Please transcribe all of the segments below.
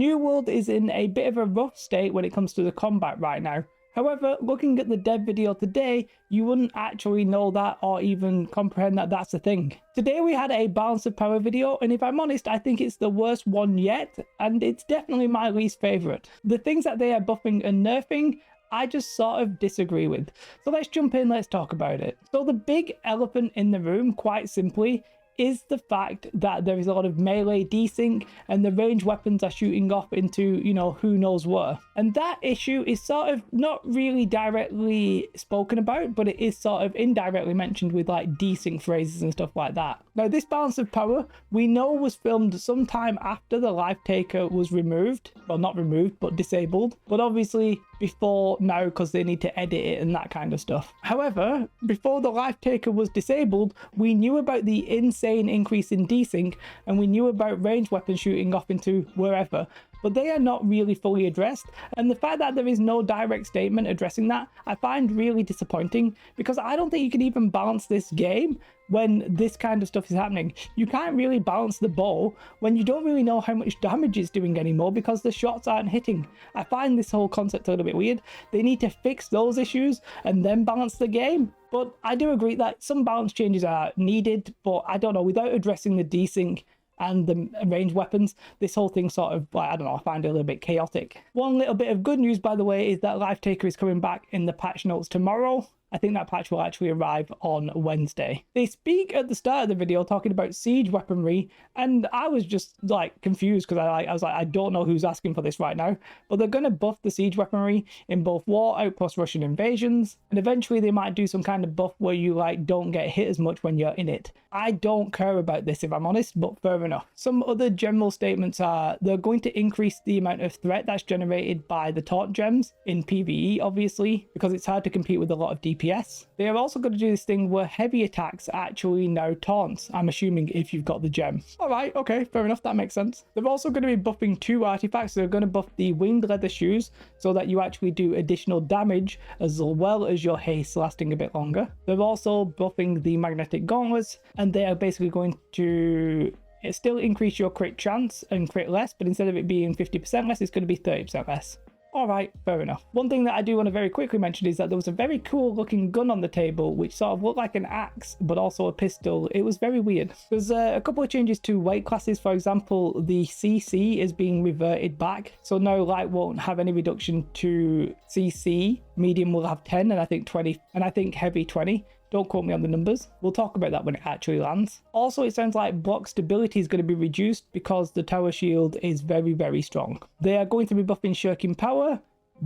New World is in a bit of a rough state when it comes to the combat right now. However, looking at the dev video today, you wouldn't actually know that or even comprehend that that's a thing. Today we had a balance of power video, and if I'm honest, I think it's the worst one yet, and it's definitely my least favourite. The things that they are buffing and nerfing, I just sort of disagree with. So let's jump in, let's talk about it. So the big elephant in the room, quite simply, is the fact that there is a lot of melee desync and the ranged weapons are shooting off into, you know, who knows where. And that issue is sort of not really directly spoken about, but it is sort of indirectly mentioned with like desync phrases and stuff like that. Now, this balance of power, we know was filmed sometime after the Life Taker was removed. Well, not removed, but disabled. But obviously before now, because they need to edit it and that kind of stuff. However, before the Life Taker was disabled, we knew about the insane increase in desync, and we knew about ranged weapons shooting off into wherever, but they are not really fully addressed. And the fact that there is no direct statement addressing that, I find really disappointing, because I don't think you can even balance this game when this kind of stuff is happening. You can't really balance the bow when you don't really know how much damage it's doing anymore because the shots aren't hitting. I find this whole concept a little bit weird. They need to fix those issues and then balance the game. But I do agree that some balance changes are needed, but I don't know, without addressing the desync and the ranged weapons, this whole thing sort of, like, I don't know, I find it a little bit chaotic. One little bit of good news, by the way, is that Life Taker is coming back in the patch notes tomorrow. I think that patch will actually arrive on Wednesday. They speak at the start of the video talking about siege weaponry, and I was just like confused because I was like, I don't know who's asking for this right now. But they're going to buff the siege weaponry in both War Outpost Russian Invasions, and eventually they might do some kind of buff where you like don't get hit as much when you're in it. I don't care about this if I'm honest, but fair enough. Some other general statements are they're going to increase the amount of threat that's generated by the taunt gems in PvE, obviously, because it's hard to compete with a lot of DPS. They are also going to do this thing where heavy attacks actually now taunts, I'm assuming, if you've got the gem. Alright, okay, fair enough, that makes sense. They're also going to be buffing 2 artifacts. They're going to buff the winged leather shoes so that you actually do additional damage as well as your haste lasting a bit longer. They're also buffing the magnetic gauntlets, and they are basically going to still increase your crit chance and crit less, but instead of it being 50% less, it's going to be 30% less. Alright, fair enough. One thing that I do want to very quickly mention is that there was a very cool looking gun on the table which sort of looked like an axe but also a pistol. It was very weird. There's a couple of changes to weight classes. For example, the CC is being reverted back, so now light won't have any reduction to CC, medium will have 10, and I think 20, and I think heavy 20. Don't quote me on the numbers. We'll talk about that when it actually lands. Also, it sounds like block stability is going to be reduced because the tower shield is very, very strong. They are going to be buffing shirking power.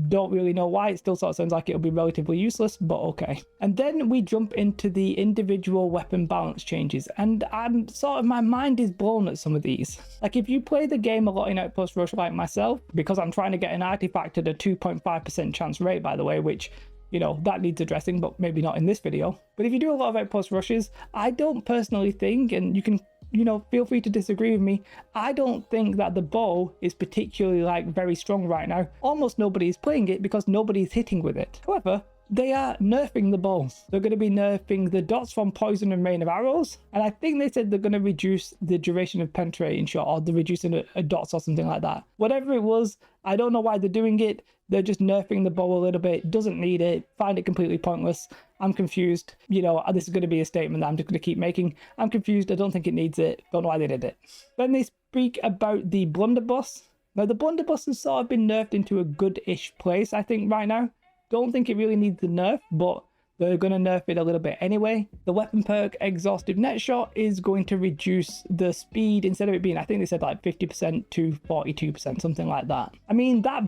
Don't really know why. It still sort of sounds like it'll be relatively useless, but okay. And then we jump into the individual weapon balance changes, and I'm sort of, my mind is blown at some of these. Like, if you play the game a lot in Outpost Rush like myself, because I'm trying to get an artifact at a 2.5% chance rate, by the way, which, you know, that needs addressing, but maybe not in this video. But if you do a lot of Outpost Rushes, I don't personally think, and you can, you know, feel free to disagree with me, I don't think that the bow is particularly like very strong right now. Almost nobody is playing it because nobody's hitting with it. However, they are nerfing the bow. They're going to be nerfing the dots from poison and rain of arrows, and I think they said they're going to reduce the duration of penetrating shot, or they're reducing a dots or something like that. Whatever it was, I don't know why they're doing it. They're just nerfing the bow a little bit. Doesn't need it. Find it completely pointless. I'm confused. You know, this is going to be a statement that I'm just going to keep making. I'm confused. I don't think it needs it. Don't know why they did it. Then they speak about the blunderbuss. Now, the blunderbuss has sort of been nerfed into a good-ish place, I think, right now. Don't think it really needs the nerf, but they're going to nerf it a little bit anyway. The weapon perk Exhaustive Net Shot is going to reduce the speed, instead of it being, I think they said like 50% to 42%, something like that. I mean, that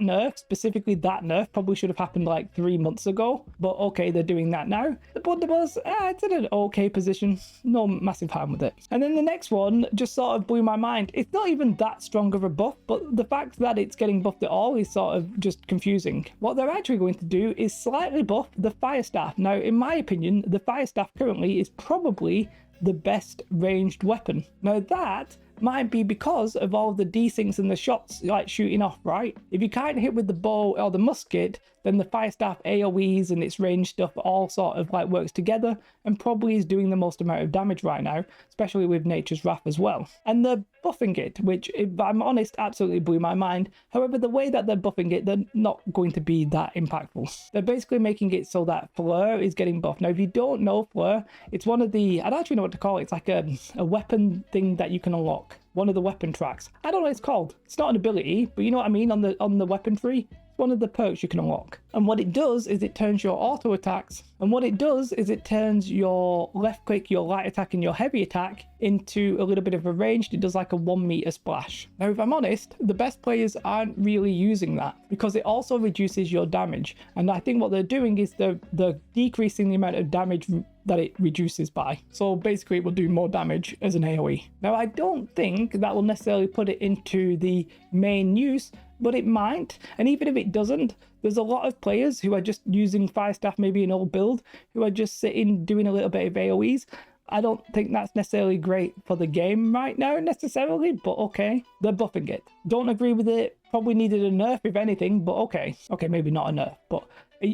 nerf, specifically that nerf, probably should have happened like 3 months ago, but okay, they're doing that now. The blunderbuss, it's in an okay position, no massive harm with it. And then the next one just sort of blew my mind. It's not even that strong of a buff, but the fact that it's getting buffed at all is sort of just confusing. What they're actually going to do is slightly buff the Fire Staff. Now, in my opinion, the Fire Staff currently is probably the best ranged weapon. Now, that might be because of all the desyncs and the shots like shooting off, right? If you can't hit with the bow or the musket, then the Fire Staff AoEs and its range stuff all sort of like works together and probably is doing the most amount of damage right now, especially with Nature's Wrath as well. And they're buffing it, which, if I'm honest, absolutely blew my mind. However, the way that they're buffing it, they're not going to be that impactful. They're basically making it so that Flare is getting buffed. Now, if you don't know Flare, it's one of the, I don't actually know what to call it. It's like a weapon thing that you can unlock. One of the weapon tracks. I don't know what it's called. It's not an ability, but you know what I mean on the weapon tree. It's one of the perks you can unlock. And what it does is it turns your auto attacks. And what it does is it turns your left click, your light attack, and your heavy attack into a little bit of a ranged. It does like a 1 meter splash. Now, if I'm honest, the best players aren't really using that because it also reduces your damage. And I think what they're doing is they're decreasing the amount of damage that it reduces by. So basically it will do more damage as an AoE. Now, I don't think that will necessarily put it into the main use, but it might. And even if it doesn't, there's a lot of players who are just using Fire Staff, maybe an old build, who are just sitting doing a little bit of AoEs. I don't think that's necessarily great for the game right now necessarily, but okay. They're buffing it. Don't agree with it. Probably needed a nerf if anything, but okay. Okay, maybe not a nerf, but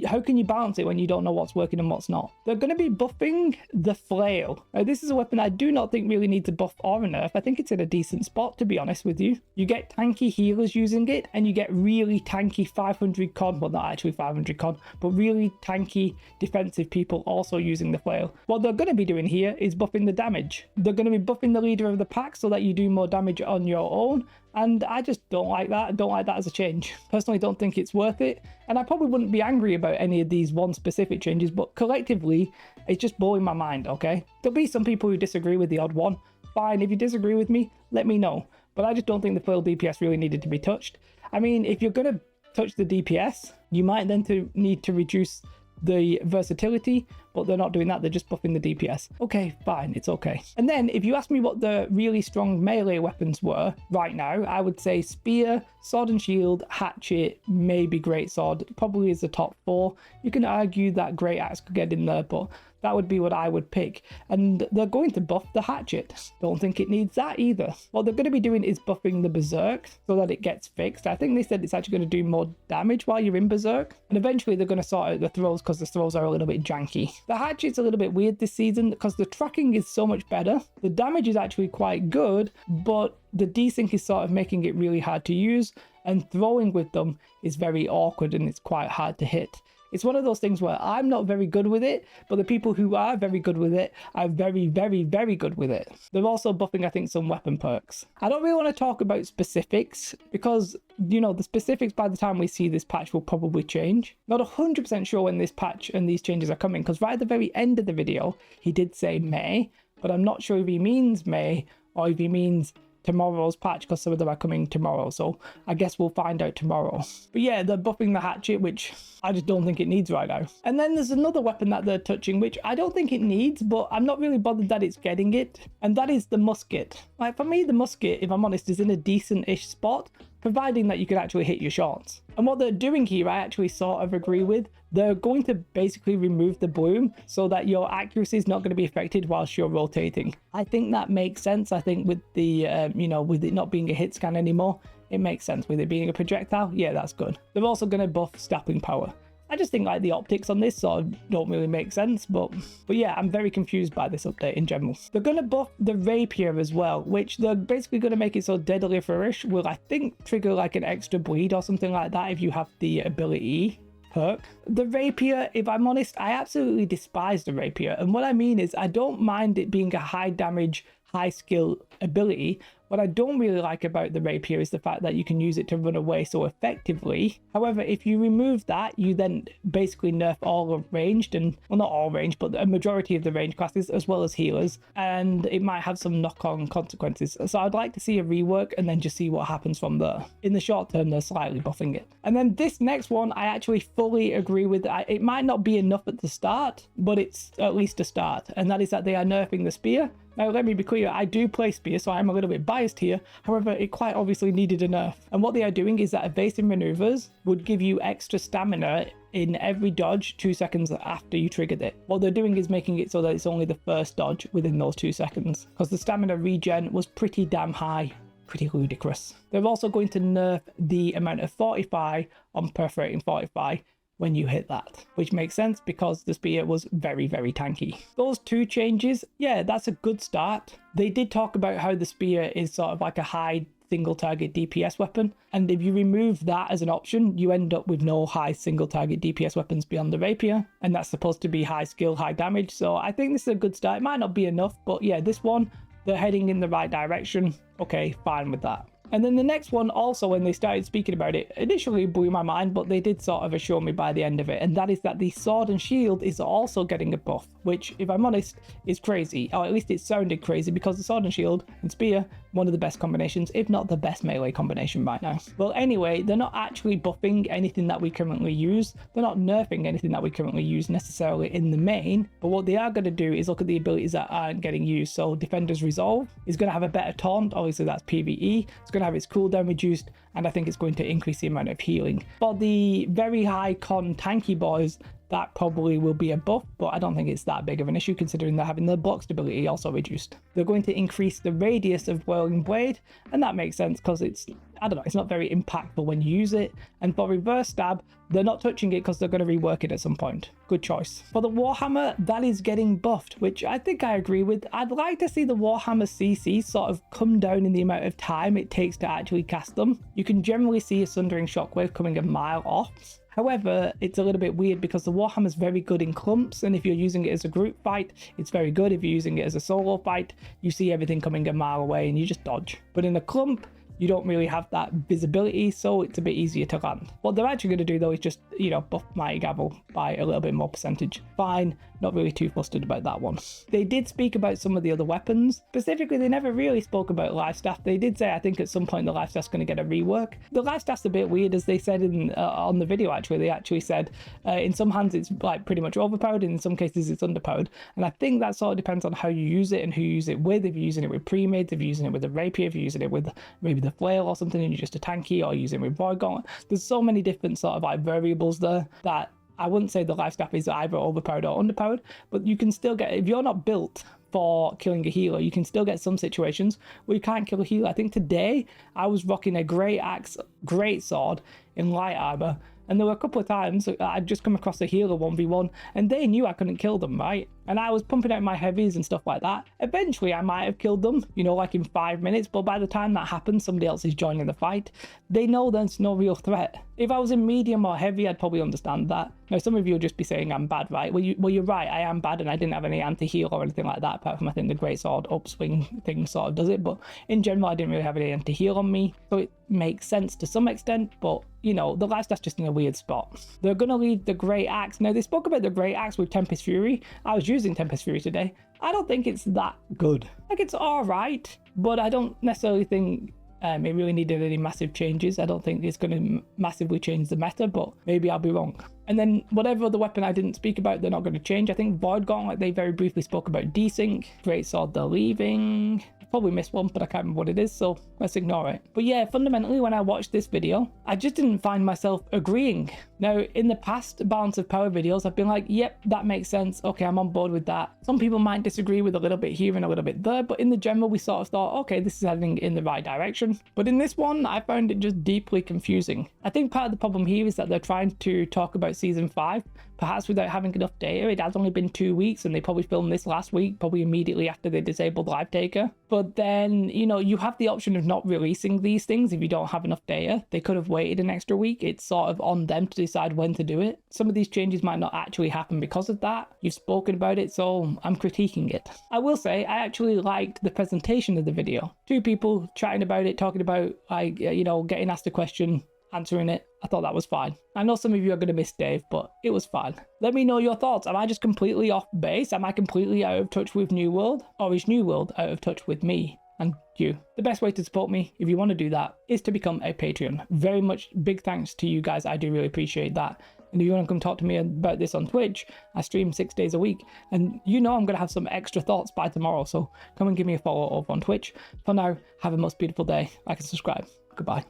how can you balance it when you don't know what's working and what's not? They're going to be buffing the Flail. Now, this is a weapon I do not think really needs a buff or a nerf. I think it's in a decent spot, to be honest with you. You get tanky healers using it, and you get really tanky 500 con, well, not actually 500 con, but really tanky defensive people also using the Flail. What they're going to be doing here is buffing the damage. They're going to be buffing the leader of the pack so that you do more damage on your own. And I just don't like that. I don't like that as a change. Personally, don't think it's worth it. And I probably wouldn't be angry about any of these one specific changes, but collectively, it's just blowing my mind, okay? There'll be some people who disagree with the odd one. Fine, if you disagree with me, let me know. But I just don't think the Flail DPS really needed to be touched. I mean, if you're going to touch the DPS, you might then need to reduce the versatility, but they're not doing that. They're just buffing the DPS. Okay, fine, it's okay. And then if you ask me what the really strong melee weapons were right now, I would say Spear, Sword and Shield, Hatchet, maybe Greatsword, probably is the top 4. You can argue that Great Axe could get in there, but that would be what I would pick. And they're going to buff the Hatchet. Don't think it needs that either. What they're going to be doing is buffing the Berserk so that it gets fixed. I think they said it's actually going to do more damage while you're in Berserk. And eventually they're going to sort out the throws because the throws are a little bit janky. The Hatchet's a little bit weird this season because the tracking is so much better. The damage is actually quite good, but the desync is sort of making it really hard to use. And throwing with them is very awkward and it's quite hard to hit. It's one of those things where I'm not very good with it, but the people who are very good with it are very, very, very good with it. They're also buffing, I think, some weapon perks. I don't really want to talk about specifics because, you know, the specifics by the time we see this patch will probably change. Not 100% sure when this patch and these changes are coming because right at the very end of the video, he did say May, but I'm not sure if he means May or if he means tomorrow's patch because some of them are coming tomorrow, so I guess we'll find out tomorrow. But yeah, they're buffing the Hatchet, which I just don't think it needs right now. And then there's another weapon that they're touching, which I don't think it needs, but I'm not really bothered that it's getting it, and that is the musket. Like, for me, the musket, if I'm honest, is in a decent-ish spot, providing that you can actually hit your shots. And what they're doing here, I actually sort of agree with. They're going to basically remove the bloom so that your accuracy is not going to be affected whilst you're rotating. I think that makes sense. I think with the, you know, with it not being a hit scan anymore, it makes sense. With it being a projectile, yeah, that's good. They're also going to buff Stapping Power. I just think like the optics on this sort of don't really make sense, but yeah, I'm very confused by this update in general. They're going to buff the Rapier as well, which they're basically going to make it so Deadly Flourish will, I think, trigger like an extra bleed or something like that if you have the ability perk. The Rapier, if I'm honest, I absolutely despise the Rapier, and what I mean is I don't mind it being a high damage, high skill ability. What I don't really like about the Rapier is the fact that you can use it to run away so effectively. However, if you remove that, you then basically nerf all of ranged, and well, not all ranged, but a majority of the range classes as well as healers, and it might have some knock-on consequences. So I'd like to see a rework and then just see what happens from there. In the short term, they're slightly buffing it. And then this next one, I actually fully agree with. It might not be enough at the start, but it's at least a start, and that is that they are nerfing the Spear. Now, let me be clear, I do play Spear, so I'm a little bit biased here. However, it quite obviously needed a nerf. And what they are doing is that evasive maneuvers would give you extra stamina in every dodge 2 seconds after you triggered it. What they're doing is making it so that it's only the first dodge within those 2 seconds, because the stamina regen was pretty damn high. Pretty ludicrous. They're also going to nerf the amount of Fortify on Perforating Fortify when you hit that, which makes sense because the spear was very, very tanky. Those two changes, yeah, that's a good start. They did talk about how the spear is sort of like a high single target DPS weapon, and if you remove that as an option, you end up with no high single target DPS weapons beyond the rapier, and that's supposed to be high skill, high damage. So I think this is a good start. It might not be enough, but yeah, this one, they're heading in the right direction. Okay, fine with that. And then the next one also, when they started speaking about it, initially blew my mind, but they did sort of assure me by the end of it, and that is that the sword and shield is also getting a buff, which, if I'm honest, is crazy, or at least it sounded crazy, because the sword and shield and spear, one of the best combinations, if not the best melee combination right now. Well, anyway, they're not actually buffing anything that we currently use. They're not nerfing anything that we currently use necessarily in the main, but what they are going to do is look at the abilities that aren't getting used. So Defender's Resolve is going to have a better taunt, obviously that's PvE. It's going to have its cooldown reduced, and I think it's going to increase the amount of healing. For the very high con tanky boys, that probably will be a buff, but I don't think it's that big of an issue considering they're having their block stability also reduced. They're going to increase the radius of Whirling Blade, and that makes sense because it's, I don't know, it's not very impactful when you use it. And for Reverse Stab, they're not touching it because they're going to rework it at some point. Good choice. For the Warhammer, that is getting buffed, which I think I agree with. I'd like to see the Warhammer CC sort of come down in the amount of time it takes to actually cast them. You can generally see a Sundering Shockwave coming a mile off. However, it's a little bit weird because the Warhammer is very good in clumps, and if you're using it as a group fight, it's very good. If you're using it as a solo fight, you see everything coming a mile away and you just dodge. But in a clump, you don't really have that visibility, so it's a bit easier to land. What they're actually going to do though is just, you know, buff Mighty Gavel by a little bit more percentage. Fine, not really too flustered about that one. They did speak about some of the other weapons. Specifically, they never really spoke about Life Staff. They did say, I think at some point the Life Staff's going to get a rework. The Life Staff's a bit weird, as they said in on the video actually. They actually said in some hands it's like pretty much overpowered, and in some cases it's underpowered. And I think that sort of depends on how you use it and who you use it with. If you're using it with pre-mids, if you're using it with a rapier, if you're using it with maybe the flail or something and you're just a tanky, or using it with Void Gauntlet. There's so many different sort of like variables there that I wouldn't say the Life Staff is either overpowered or underpowered, but you can still get, if you're not built for killing a healer, you can still get some situations where you can't kill a healer. I think today I was rocking a Great Axe, Great Sword in light armor, and there were a couple of times I'd just come across a healer 1v1 and they knew I couldn't kill them, right? And I was pumping out my heavies and stuff like that. Eventually I might have killed them, you know, like in 5 minutes, but by the time that happens, somebody else is joining the fight. They know there's no real threat. If I was in medium or heavy, I'd probably understand that. Now, some of you will just be saying I'm bad, right? Well, you're right, I am bad, and I didn't have any anti-heal or anything like that, apart from I think the Great Sword upswing thing sort of does it, but in general, I didn't really have any anti-heal on me, so it makes sense to some extent, but, you know, the Life Staff's just in a weird spot. They're going to leave the Great Axe. Now, they spoke about the Great Axe with Tempest Fury. I was using Tempest Fury today. I don't think it's that good. Like, it's alright, but I don't necessarily think it really needed any massive changes. I don't think it's going to massively change the meta, but maybe I'll be wrong. And then whatever other weapon I didn't speak about, they're not going to change. I think Void Gauntlet, they very briefly spoke about desync. Great Sword, they're leaving. Probably missed one, but I can't remember what it is, so let's ignore it. But yeah, fundamentally, when I watched this video, I just didn't find myself agreeing. Now, in the past Balance of Power videos, I've been like, yep, that makes sense. Okay, I'm on board with that. Some people might disagree with a little bit here and a little bit there, but in the general, we sort of thought, okay, this is heading in the right direction. But in this one, I found it just deeply confusing. I think part of the problem here is that they're trying to talk about Season 5, perhaps without having enough data. It has only been 2 weeks, and they probably filmed this last week, probably immediately after they disabled Live Taker. But then, you know, you have the option of not releasing these things if you don't have enough data. They could have waited an extra week. It's sort of on them to decide when to do it. Some of these changes might not actually happen because of that. You've spoken about it, so I'm critiquing it. I will say, I actually liked the presentation of the video. 2 people chatting about it, talking about, like, you know, getting asked a question, answering it. I thought that was fine. I know some of you are going to miss Dave, but it was fine. Let me know your thoughts. Am I just completely off base? Am I completely out of touch with New World? Or is New World out of touch with me and you? The best way to support me, if you want to do that, is to become a Patreon. Very much big thanks to you guys. I do really appreciate that. And if you want to come talk to me about this on Twitch, I stream 6 days a week. And you know I'm going to have some extra thoughts by tomorrow, so come and give me a follow over on Twitch. For now, have a most beautiful day. Like and subscribe. Goodbye.